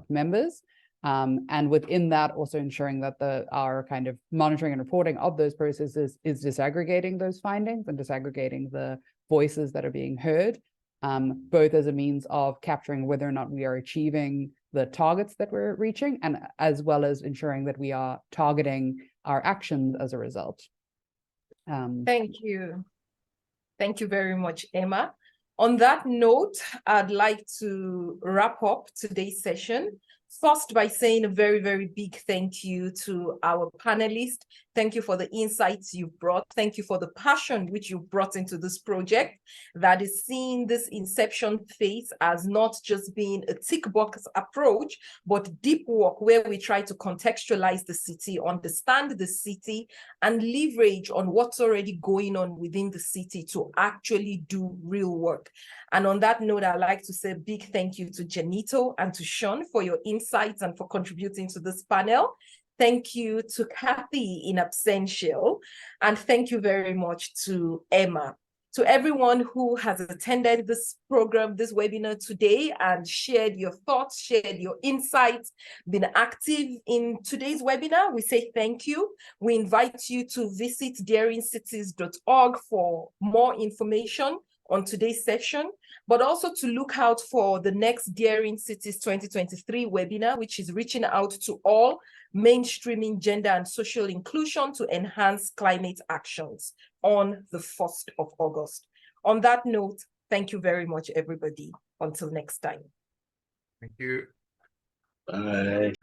members. And within that, also ensuring that our kind of monitoring and reporting of those processes is disaggregating those findings and disaggregating the voices that are being heard, both as a means of capturing whether or not we are achieving the targets that we're reaching, and as well as ensuring that we are targeting our actions as a result. Thank you. Thank you very much, Emma. On that note, I'd like to wrap up today's session. First, by saying a very, very big thank you to our panelists. Thank you for the insights you've brought. Thank you for the passion which you brought into this project that is seeing this inception phase as not just being a tick box approach, but deep work where we try to contextualize the city, understand the city, and leverage on what's already going on within the city to actually do real work. And on that note, I'd like to say a big thank you to Janito and to Sean for your insights and for contributing to this panel. Thank you to Kathy in absentia, and thank you very much to Emma. To everyone who has attended this program, this webinar today, and shared your thoughts, shared your insights, been active in today's webinar, we say thank you. We invite you to visit daringcities.org for more information on today's session, but also to look out for the next Daring Cities 2023 webinar, which is reaching out to all mainstreaming gender and social inclusion to enhance climate actions on the 1st of August. On that note, thank you very much, everybody. Until next time. Thank you. Bye.